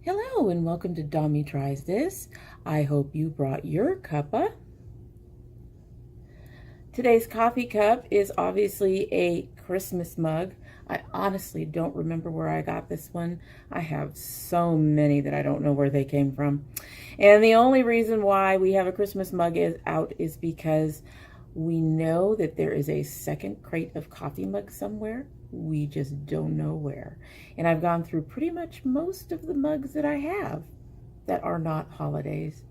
Hello and welcome to domytriesthis. I hope you brought your cuppa. Today's coffee cup is obviously a Christmas mug. I honestly don't remember where I got this one. I have so many that I don't know where they came from. And the only reason why we have a Christmas mug out is because we know that there is a second crate of coffee mugs somewhere. We just don't know where. And I've gone through pretty much most of the mugs that I have that are not holidays.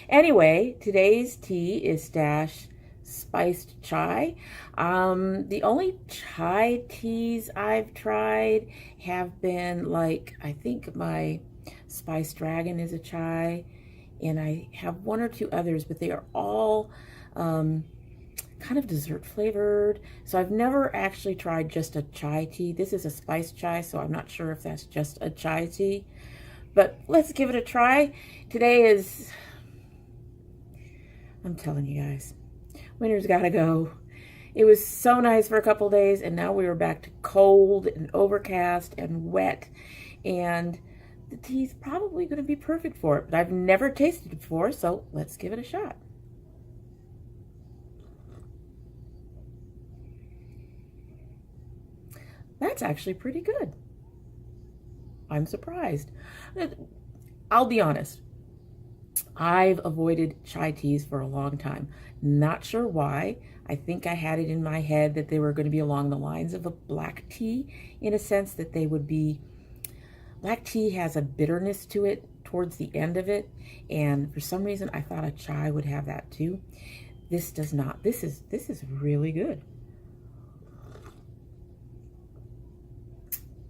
Anyway, today's tea is Stash Spiced Chai. The only chai teas I've tried have been like, I think my Spiced Dragon is a chai, and I have one or two others, but they are all kind of dessert flavored. So I've never actually tried just a chai tea. This is a spiced chai, so I'm not sure if that's just a chai tea, but let's give it a try. Today is, I'm telling you guys, winter's gotta go. It was so nice for a couple days, and now we are back to cold and overcast and wet, and the tea's probably going to be perfect for it, but I've never tasted it before, so let's give it a shot. That's actually pretty good. I'm surprised. I'll be honest. I've avoided chai teas for a long time. Not sure why. I think I had it in my head that they were going to be along the lines of a black tea, in a sense that they would be. Black tea has a bitterness to it towards the end of it, and for some reason I thought a chai would have that too. This does not. This is really good.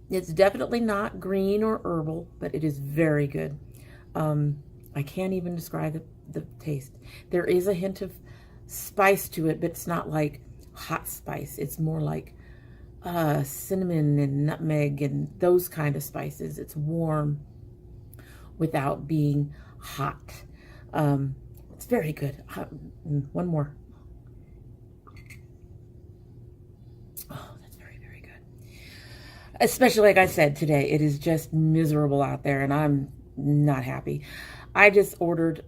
It's definitely not green or herbal, but it is very good. I can't even describe the taste. There is a hint of spice to it, but it's not like hot spice. It's more like cinnamon and nutmeg and those kind of spices. It's warm without being hot. It's very good. One more. Oh, that's very, very good. Especially, like I said, today, it is just miserable out there, and I'm not happy. I just ordered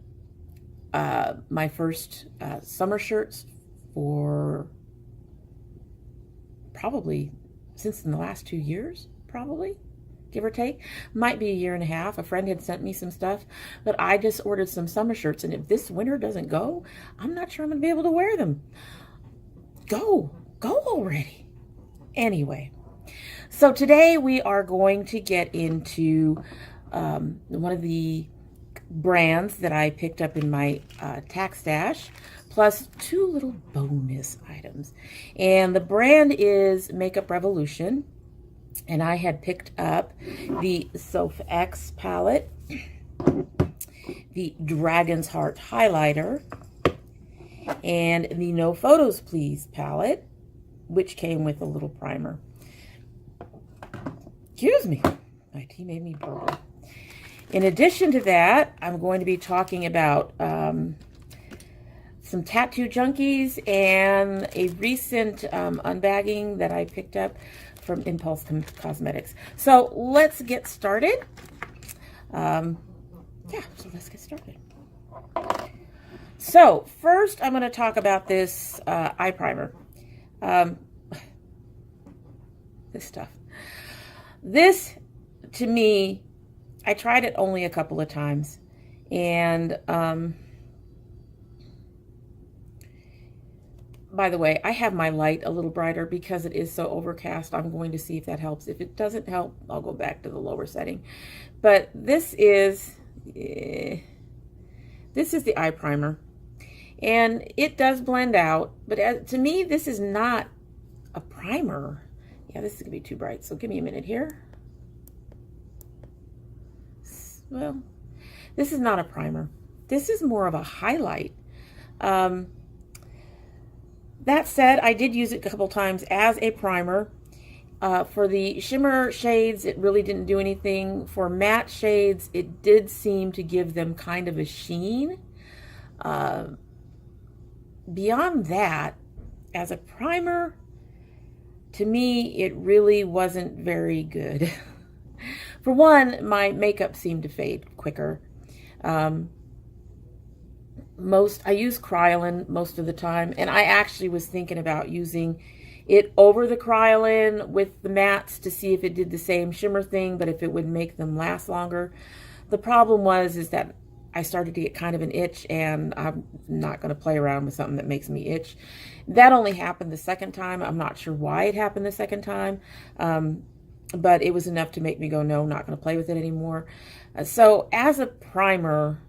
my first summer shirts for probably since in the last 2 years, probably, give or take. Might be a year and a half. A friend had sent me some stuff, but I just ordered some summer shirts, and if this winter doesn't go, I'm not sure I'm going to be able to wear them. Go already. Anyway, so today we are going to get into one of the brands that I picked up in my tax stash, plus two little bonus items. And the brand is Makeup Revolution, and I had picked up the Soph X palette, the Dragon's Heart highlighter, and the No Photos Please palette, which came with a little primer. Excuse me, my tea made me burp. In addition to that, I'm going to be talking about some tattoo junkies and a recent unbagging that I picked up from Impulse Cosmetics. So let's get started. So let's get started. So first, I'm going to talk about this eye primer. This stuff. This, to me, I tried it only a couple of times, and by the way, I have my light a little brighter because it is so overcast. I'm going to see if that helps. If it doesn't help, I'll go back to the lower setting. But this is the eye primer, and it does blend out, but to me, this is not a primer. Yeah, this is gonna be too bright, so give me a minute here. Well, this is not a primer. This is more of a highlight. That said, I did use it a couple times as a primer. For the shimmer shades, it really didn't do anything. For matte shades, it did seem to give them kind of a sheen. Beyond that, as a primer, to me, it really wasn't very good. For one, my makeup seemed to fade quicker. I use Kryolan most of the time, and I actually was thinking about using it over the Kryolan with the mattes to see if it did the same shimmer thing, but if it would make them last longer. The problem is that I started to get kind of an itch, and I'm not going to play around with something that makes me itch. That only happened the second time. I'm not sure why it happened the second time, but it was enough to make me go, no, I'm not going to play with it anymore. So as a primer,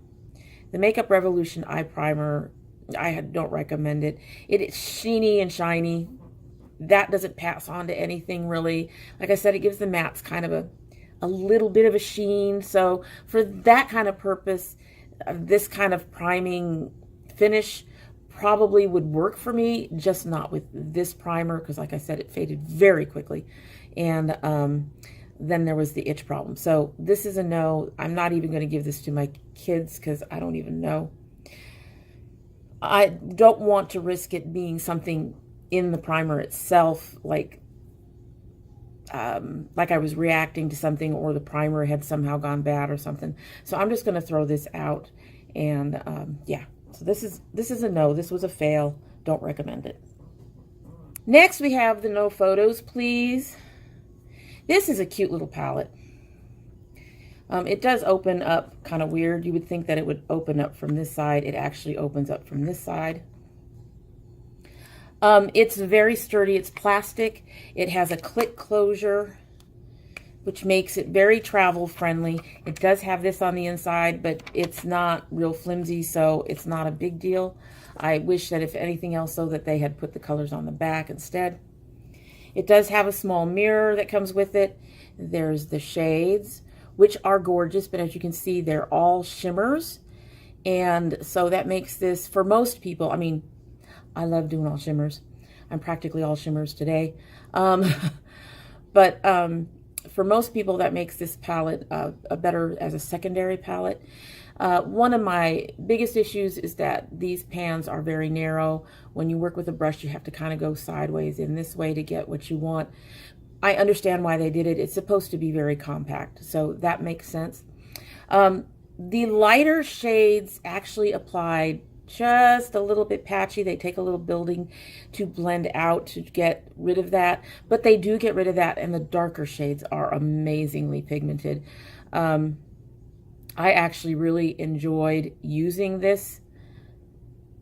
the Makeup Revolution Eye Primer, I don't recommend it. It is sheeny and shiny. That doesn't pass on to anything really. Like I said, it gives the mattes kind of a little bit of a sheen. So for that kind of purpose, this kind of priming finish probably would work for me, just not with this primer, because like I said, it faded very quickly. And then there was the itch problem. So this is a no. I'm not even going to give this to my kids because I don't even know. I don't want to risk it being something in the primer itself, like I was reacting to something, or the primer had somehow gone bad or something. So I'm just going to throw this out. And yeah, so this is a no. This was a fail. Don't recommend it. Next, we have the No Photos, Please. This is a cute little palette. It does open up kind of weird. You would think that it would open up from this side. It actually opens up from this side. It's very sturdy. It's plastic. It has a click closure, which makes it very travel friendly. It does have this on the inside, but it's not real flimsy, so it's not a big deal. I wish that if anything else, though, that they had put the colors on the back instead. It does have a small mirror that comes with it. There's the shades, which are gorgeous, but as you can see, they're all shimmers. And so that makes this, for most people, I mean, I love doing all shimmers. I'm practically all shimmers today. But for most people, that makes this palette a better as a secondary palette. One of my biggest issues is that these pans are very narrow. When you work with a brush, you have to kind of go sideways in this way to get what you want. I understand why they did it. It's supposed to be very compact, so that makes sense. The lighter shades actually applied just a little bit patchy. They take a little building to blend out to get rid of that, but they do get rid of that, and the darker shades are amazingly pigmented. I actually really enjoyed using this.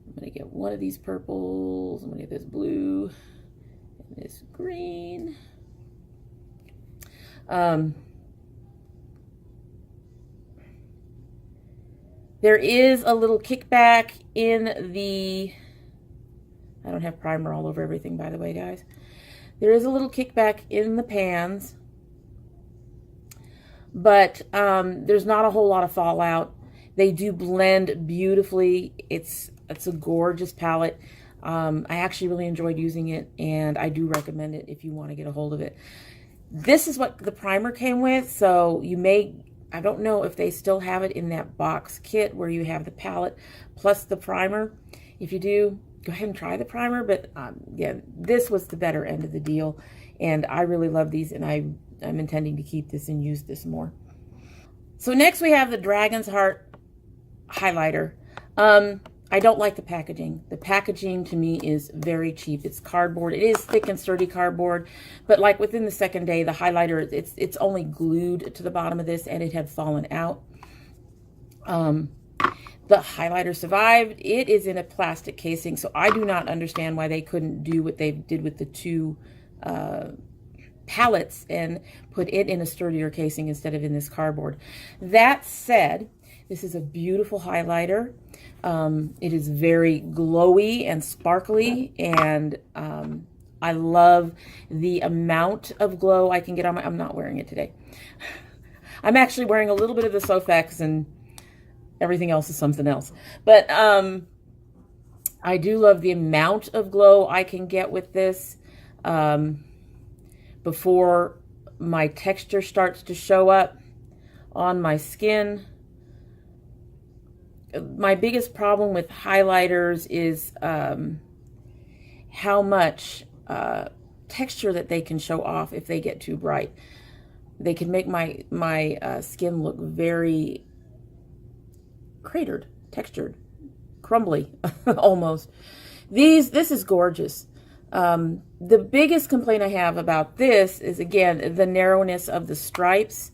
I'm going to get one of these purples. I'm going to get this blue and this green. There is a little kickback in the, I don't have primer all over everything, by the way, guys. There is a little kickback in the pans, but there's not a whole lot of fallout. They do blend beautifully. It's a gorgeous palette. I actually really enjoyed using it, and I do recommend it if you want to get a hold of it. This is what the primer came with, so you may, I don't know if they still have it in that box kit where you have the palette plus the primer. If you do, go ahead and try the primer, but yeah, this was the better end of the deal, and I really love these, and I'm intending to keep this and use this more. So next we have the Dragon's Heart highlighter. I don't like the packaging. The packaging to me is very cheap. It's cardboard. It is thick and sturdy cardboard, but like within the second day, the highlighter, it's only glued to the bottom of this, and it had fallen out. The highlighter survived. It is in a plastic casing, so I do not understand why they couldn't do what they did with the two palettes and put it in a sturdier casing instead of in this cardboard. That said, this is a beautiful highlighter. It is very glowy and sparkly, and I love the amount of glow I can get on my, I'm not wearing it today. I'm actually wearing a little bit of the Sofx, and everything else is something else. But I do love the amount of glow I can get with this before my texture starts to show up on my skin. My biggest problem with highlighters is how much texture that they can show off if they get too bright. They can make my skin look very cratered, textured, crumbly, almost. This is gorgeous. The biggest complaint I have about this is, again, the narrowness of the stripes.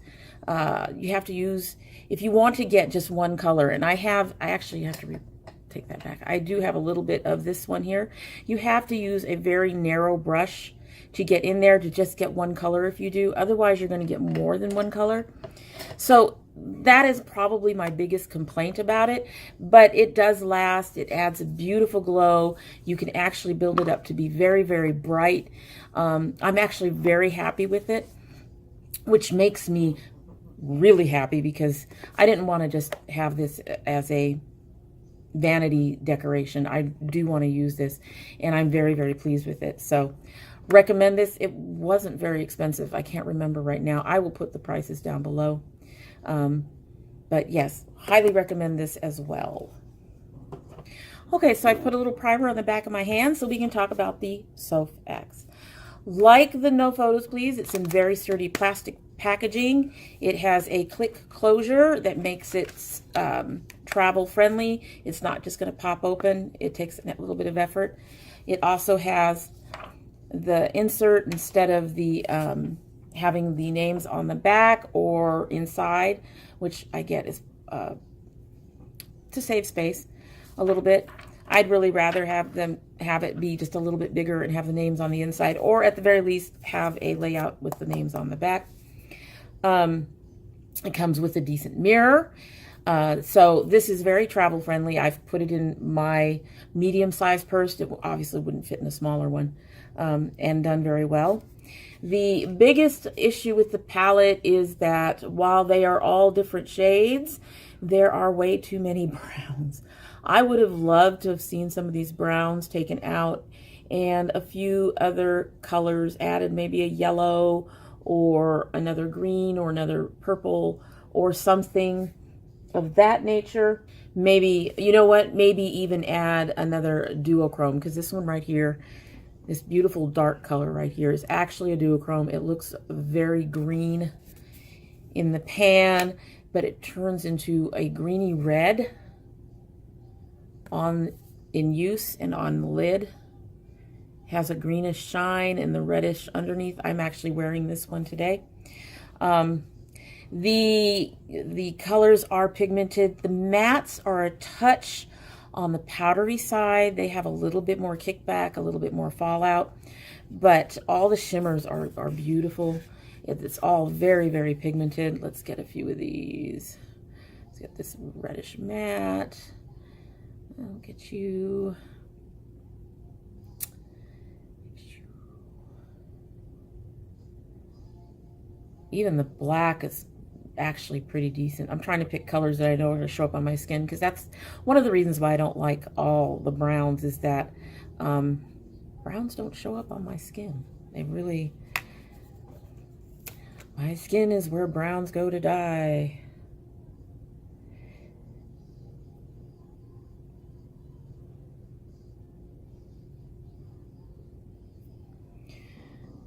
You have to use, if you want to get just one color, and I actually have to take that back. I do have a little bit of this one here. You have to use a very narrow brush to get in there to just get one color if you do. Otherwise, you're going to get more than one color. So that is probably my biggest complaint about it, but it does last. It adds a beautiful glow. You can actually build it up to be very, very bright. I'm actually very happy with it, which makes me really happy because I didn't want to just have this as a vanity decoration. I do want to use this, and I'm very, very pleased with it. So recommend this. It wasn't very expensive. I can't remember right now. I will put the prices down below. But yes, highly recommend this as well. Okay, so I put a little primer on the back of my hand so we can talk about the Soph X. Like the No Photos Please, it's in very sturdy plastic packaging. It has a click closure that makes it travel friendly. It's not just going to pop open. It takes a little bit of effort. It also has the insert, instead of the having the names on the back or inside, which I get is to save space a little bit. I'd really rather have it be just a little bit bigger and have the names on the inside, or at the very least have a layout with the names on the back. It comes with a decent mirror. So this is very travel friendly. I've put it in my medium sized purse. It obviously wouldn't fit in a smaller one, and done very well. The biggest issue with the palette is that while they are all different shades, there are way too many browns. I would have loved to have seen some of these browns taken out and a few other colors added, maybe a yellow or another green or another purple or something of that nature. Maybe, you know what, maybe even add another duochrome, because this one right here, this beautiful dark color right here, is actually a duochrome. It looks very green in the pan, but it turns into a greeny red in use and on the lid. Has a greenish shine and the reddish underneath. I'm actually wearing this one today. The colors are pigmented. The mattes are a touch on the powdery side. They have a little bit more kickback, a little bit more fallout, but all the shimmers are beautiful. It's all very, very pigmented. Let's get a few of these. Let's get this reddish matte. I'll get you. Even the black is actually pretty decent. I'm trying to pick colors that I know are going to show up on my skin, because that's one of the reasons why I don't like all the browns, is that browns don't show up on my skin. They really, my skin is where browns go to die.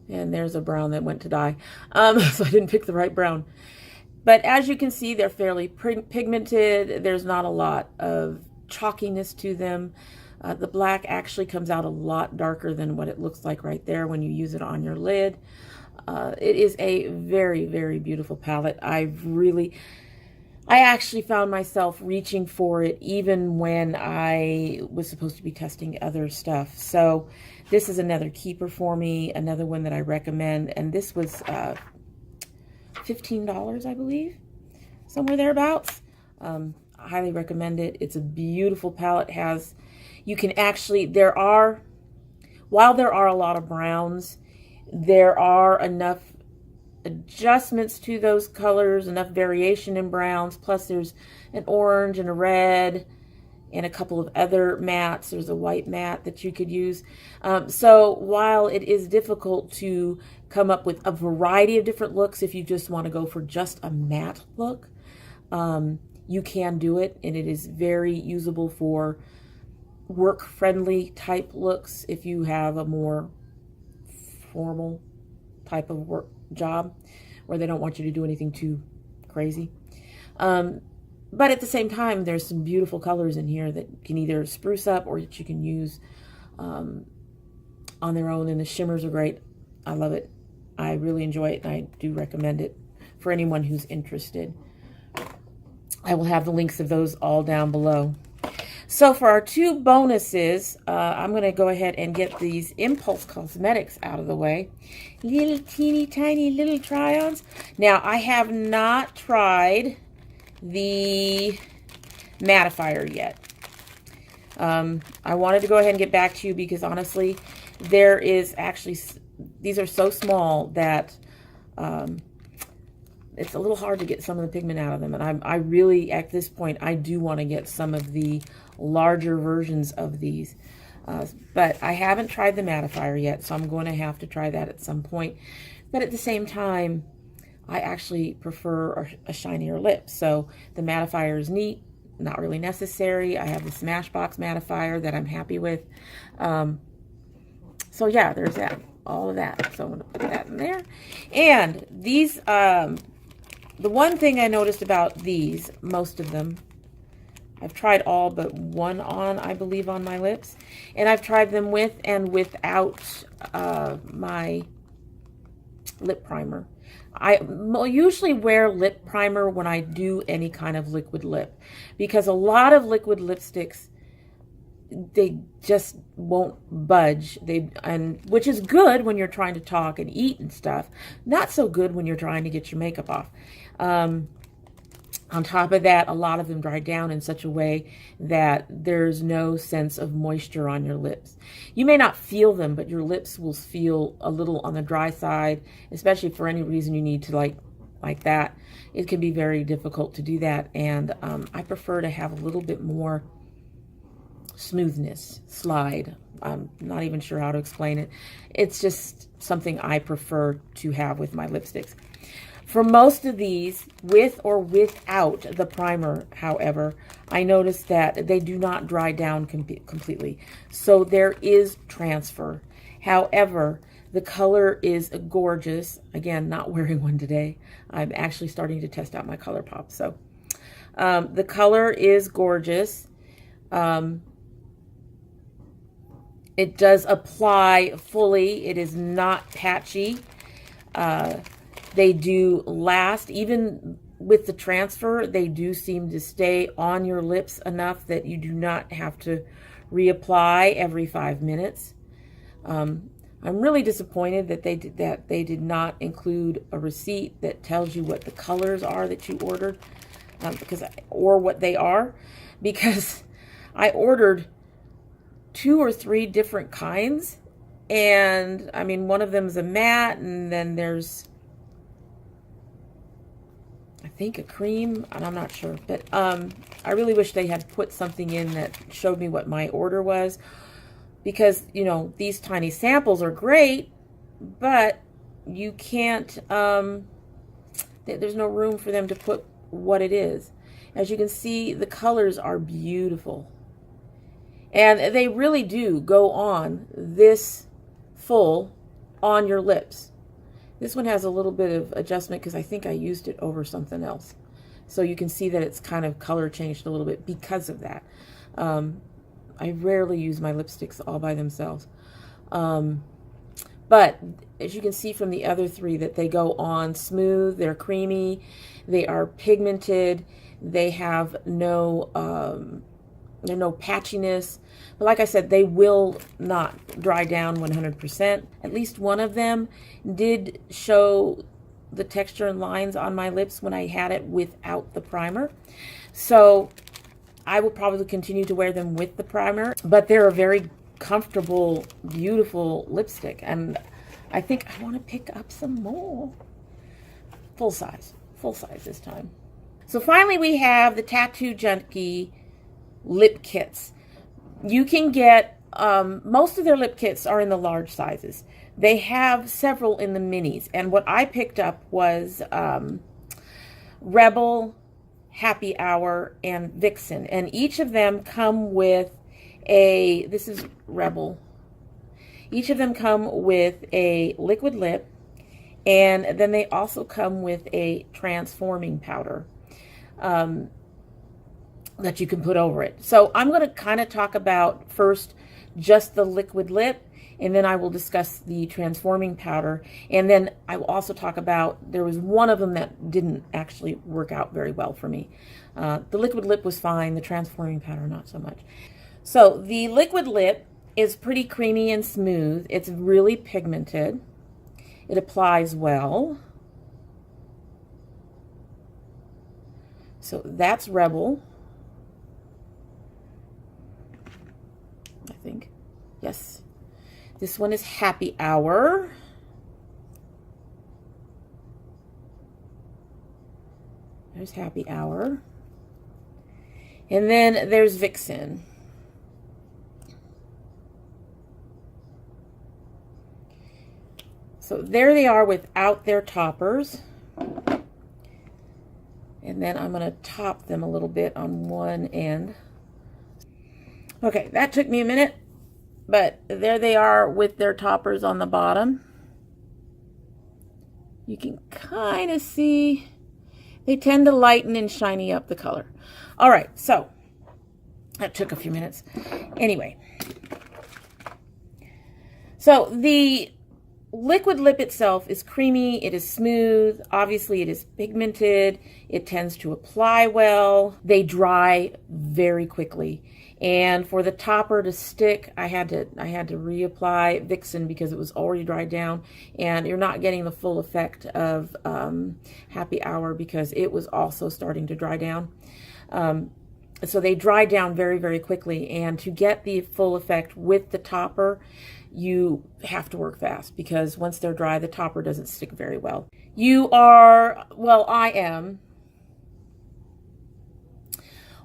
And there's a brown that went to die. So I didn't pick the right brown. But as you can see, they're fairly pigmented. There's not a lot of chalkiness to them. The black actually comes out a lot darker than what it looks like right there when you use it on your lid. It is a very, very beautiful palette. I actually found myself reaching for it even when I was supposed to be testing other stuff. So this is another keeper for me, another one that I recommend. And this was $15, I believe, somewhere thereabouts. I highly recommend it. It's a beautiful palette. You can actually, while there are a lot of browns, there are enough adjustments to those colors, enough variation in browns, plus there's an orange and a red and a couple of other mattes. There's a white matte that you could use. So while it is difficult to come up with a variety of different looks, if you just want to go for just a matte look, you can do it, and it is very usable for work-friendly type looks if you have a more formal type of work job. where they don't want you to do anything too crazy. But at the same time, there's some beautiful colors in here that can either spruce up or that you can use on their own, and the shimmers are great. I love it. I really enjoy it, and I do recommend it for anyone who's interested. I will have the links of those all down below. So for our two bonuses, I'm going to go ahead and get these Impulse Cosmetics out of the way. Little teeny tiny little try-ons. Now, I have not tried the mattifier yet. I wanted to go ahead and get back to you because honestly, there is actually, these are so small that it's a little hard to get some of the pigment out of them. And I really, at this point, I do want to get some of the larger versions of these. But I haven't tried the mattifier yet, so I'm going to have to try that at some point. But at the same time, I actually prefer a shinier lip. So the mattifier is neat, not really necessary. I have the Smashbox mattifier that I'm happy with. So yeah, there's that, all of that. So I'm going to put that in there. And these, the one thing I noticed about these, most of them, I've tried all but one on, I believe, on my lips. And I've tried them with and without my lip primer. I usually wear lip primer when I do any kind of liquid lip, because a lot of liquid lipsticks, they just won't budge. Which is good when you're trying to talk and eat and stuff. Not so good when you're trying to get your makeup off. On top of that, a lot of them dry down in such a way that there's no sense of moisture on your lips. You may not feel them, but your lips will feel a little on the dry side, especially for any reason you need to like that. It can be very difficult to do that, and I prefer to have a little bit more smoothness, slide. I'm not even sure how to explain it. It's just something I prefer to have with my lipsticks. For most of these, with or without the primer, however, I noticed that they do not dry down completely. So there is transfer. However, the color is gorgeous. Again, not wearing one today. I'm actually starting to test out my ColourPop. So the color is gorgeous. It does apply fully. It is not patchy. They do last, even with the transfer, they do seem to stay on your lips enough that you do not have to reapply every 5 minutes. I'm really disappointed that they did not include a receipt that tells you what the colors are that you ordered, or what they are, because I ordered 2 or 3 different kinds, and I mean, one of them is a matte, and then there's, I think, a cream, and I'm not sure, but I really wish they had put something in that showed me what my order was, because, you know, these tiny samples are great, but you can't, there's no room for them to put what it is. As you can see, the colors are beautiful, and they really do go on this full on your lips. This one has a little bit of adjustment because I think I used it over something else. So you can see that it's kind of color changed a little bit because of that. I rarely use my lipsticks all by themselves. But as you can see from the other 3, that they go on smooth, they're creamy, they are pigmented, they have no patchiness. But like I said, they will not dry down 100%. At least one of them did show the texture and lines on my lips when I had it without the primer. So I will probably continue to wear them with the primer, but they're a very comfortable, beautiful lipstick. And I think I want to pick up some more. Full size this time. So finally we have the Tattoo Junkee lip kits. You can get, most of their lip kits are in the large sizes. They have several in the minis. And what I picked up was Rebel, Happy Hour, and Vixen. And each of them come with this is Rebel. Each of them come with a liquid lip And then they also come with a transforming powder that you can put over it. So I'm going to kind of talk about first just the liquid lip, and then I will discuss the transforming powder. And then I will also talk about, there was one of them that didn't actually work out very well for me. The liquid lip was fine, the transforming powder not so much. So the liquid lip is pretty creamy and smooth. It's really pigmented. It applies well. So that's Rebel, I think. Yes. This one is Happy Hour. There's Happy Hour. And then there's Vixen. So there they are without their toppers. And then I'm going to top them a little bit on one end. Okay, that took me a minute, but there they are with their toppers on the bottom. You can kind of see they tend to lighten and shiny up the color. All right, so that took a few minutes. Anyway, so the liquid lip itself is creamy, it is smooth, obviously it is pigmented, it tends to apply well, they dry very quickly. And for the topper to stick, I had to reapply Vixen because it was already dried down, and you're not getting the full effect of Happy Hour because it was also starting to dry down. So they dry down very, very quickly, and to get the full effect with the topper, you have to work fast because once they're dry, the topper doesn't stick very well. You are, well, I am.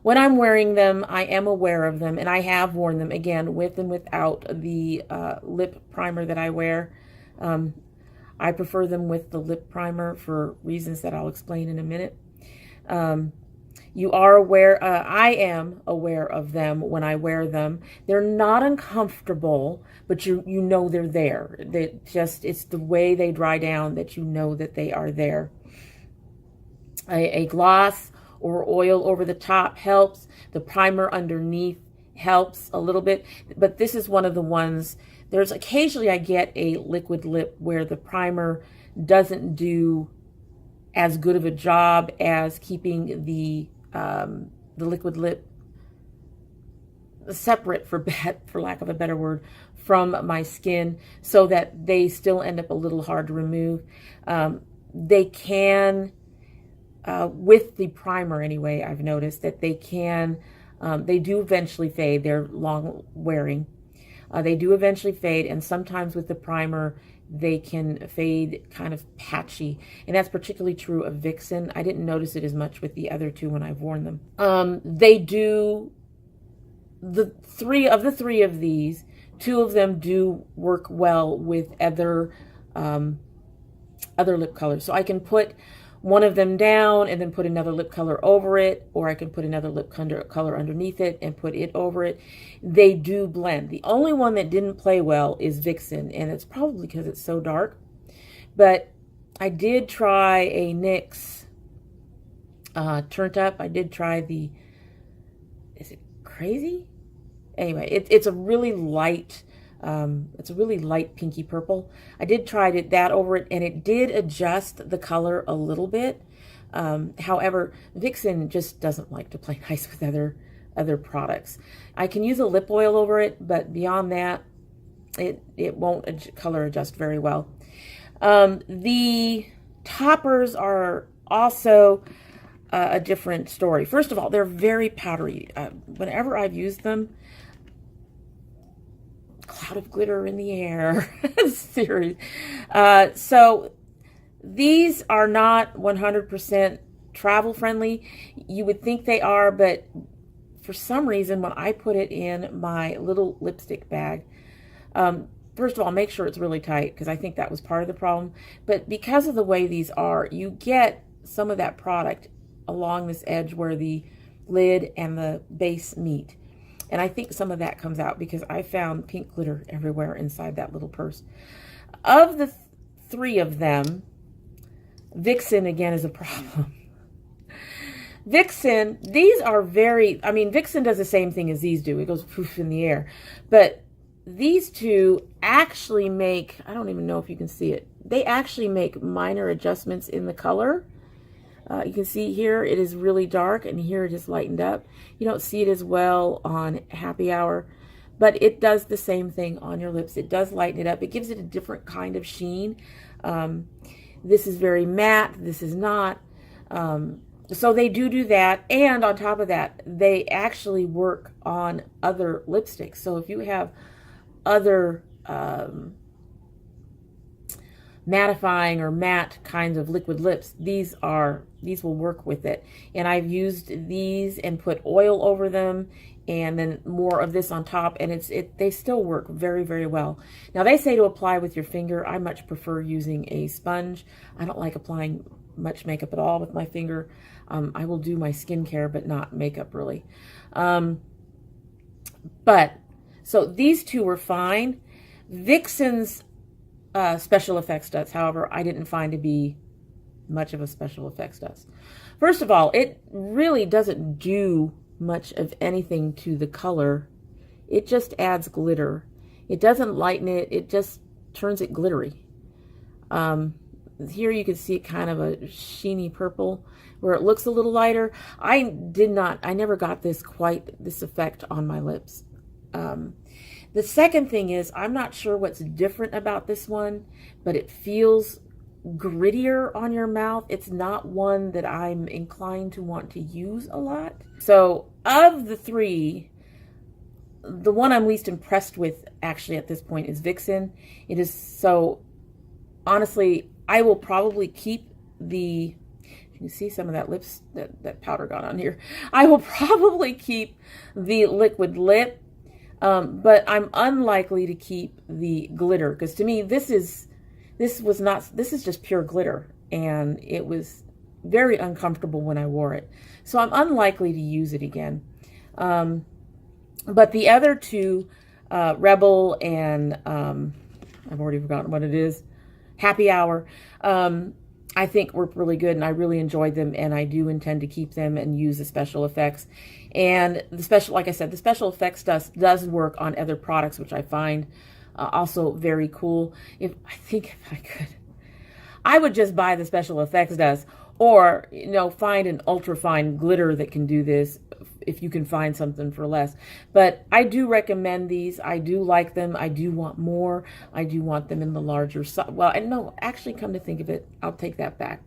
When I'm wearing them, I am aware of them, and I have worn them, again, with and without the lip primer that I wear. I prefer them with the lip primer for reasons that I'll explain in a minute. You are aware, I am aware of them when I wear them. They're not uncomfortable, but you know they're there. It's the way they dry down that you know that they are there. A gloss or oil over the top helps. The primer underneath helps a little bit, but this is one of the ones, there's occasionally I get a liquid lip where the primer doesn't do as good of a job as keeping the liquid lip separate, for lack of a better word, from my skin, so that they still end up a little hard to remove. They can, with the primer anyway, I've noticed that they do eventually fade. They're long wearing. They do eventually fade, and sometimes with the primer, they can fade kind of patchy, and that's particularly true of Vixen. I didn't notice it as much with the other two when I've worn them. They do, the three of these, two of them do work well with other lip colors. So I can put one of them down and then put another lip color over it, or I can put another lip color underneath it and put it over it. They do blend. The only one that didn't play well is Vixen, and it's probably because it's so dark. But I did try a NYX Turned Up. I did try the, is it Crazy? Anyway, it's a really light, pinky purple. I did try that over it, and it did adjust the color a little bit. However, Vixen just doesn't like to play nice with other products. I can use a lip oil over it, but beyond that, it won't color adjust very well. The toppers are also a different story. First of all, they're very powdery. Whenever I've used them, cloud of glitter in the air series. So these are not 100% travel friendly. You would think they are, but for some reason, when I put it in my little lipstick bag, first of all, make sure it's really tight, because I think that was part of the problem. But because of the way these are, you get some of that product along this edge where the lid and the base meet. And I think some of that comes out because I found pink glitter everywhere inside that little purse. Of the 3 of them. Vixen, again, is a problem. Vixen, these are very, I mean, Vixen does the same thing as these do. It goes poof in the air. But these two actually make, I don't even know if you can see it, they actually make minor adjustments in the color. You can see here it is really dark, and here it is lightened up. You don't see it as well on Happy Hour, but it does the same thing on your lips. It does lighten it up. It gives it a different kind of sheen. This is very matte. This is not. So they do that, and on top of that, they actually work on other lipsticks. So if you have other mattifying or matte kinds of liquid lips, these will work with it. And I've used these and put oil over them, and then more of this on top, and they still work very, very well. Now they say to apply with your finger. I much prefer using a sponge. I don't like applying much makeup at all with my finger. I will do my skincare, but not makeup really. But so these two were fine. Vixen's special effects dust, however, I didn't find to be much of a special effects dust. First of all, it really doesn't do much of anything to the color. It just adds glitter. It doesn't lighten it. It just turns it glittery. Here you can see kind of a sheeny purple where it looks a little lighter. I never got this effect on my lips. The second thing is, I'm not sure what's different about this one, but it feels grittier on your mouth. It's not one that I'm inclined to want to use a lot. So of the 3, the one I'm least impressed with actually at this point is Vixen. It is so, honestly, I will probably keep the, you can see some of that lips, that powder got on here. I will probably keep the liquid lip, but I'm unlikely to keep the glitter, because to me this is just pure glitter, and it was very uncomfortable when I wore it. So I'm unlikely to use it again. But the other 2, Rebel and I've already forgotten what it is, Happy Hour, I think were really good, and I really enjoyed them, and I do intend to keep them and use the special effects. And like I said, the special effects dust does work on other products, which I find also very cool. If I could, I would just buy the special effects dust, or find an ultra fine glitter that can do this if you can find something for less. But I do recommend these. I do like them. I do want more. I do want them in the larger size. Well, and no, actually, come to think of it, I'll take that back.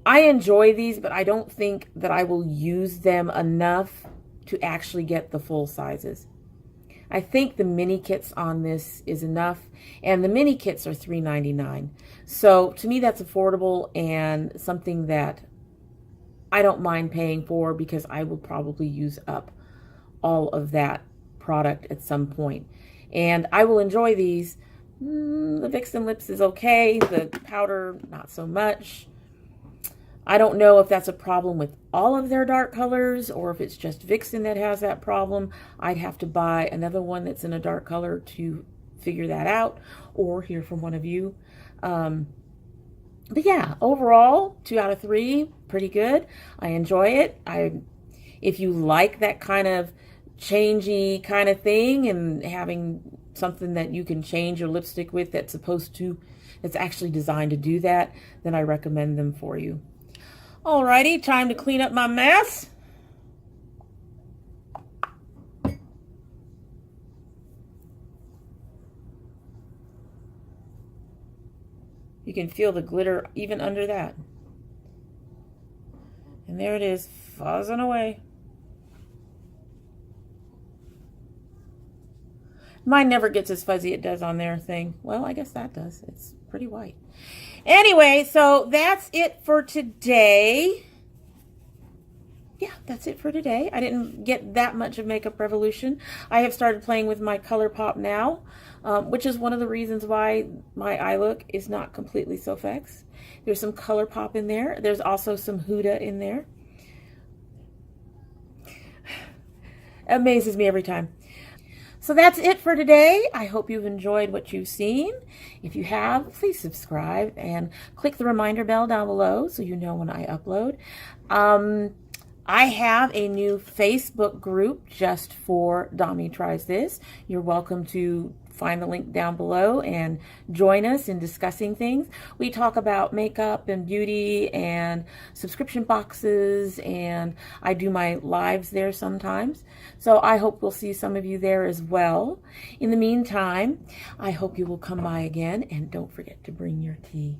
I enjoy these, but I don't think that I will use them enough to actually get the full sizes. I think the mini kits on this is enough, and the mini kits are $3.99. So to me, that's affordable and something that I don't mind paying for, because I will probably use up all of that product at some point. And I will enjoy these. The Vixen Lips is okay. The powder, not so much. I don't know if that's a problem with all of their dark colors, or if it's just Vixen that has that problem. I'd have to buy another one that's in a dark color to figure that out, or hear from one of you. But yeah, overall, 2 out of 3, pretty good. I enjoy it. If you like that kind of changey kind of thing, and having something that you can change your lipstick with that's actually designed to do that, then I recommend them for you. Alrighty, time to clean up my mess. You can feel the glitter even under that. And there it is, fuzzing away. Mine never gets as fuzzy it does on their thing. Well, I guess that does. It's pretty white. Anyway, so that's it for today. Yeah, that's it for today. I didn't get that much of Makeup Revolution. I have started playing with my ColourPop now, which is one of the reasons why my eye look is not completely Sofx. There's some ColourPop in there. There's also some Huda in there. Amazes me every time. So that's it for today. I hope you've enjoyed what you've seen. If you have, please subscribe and click the reminder bell down below so you know when I upload. I have a new Facebook group just for Dommy Tries This. You're welcome to find the link down below and join us in discussing things. We talk about makeup and beauty and subscription boxes, and I do my lives there sometimes. So I hope we'll see some of you there as well. In the meantime, I hope you will come by again, and don't forget to bring your tea.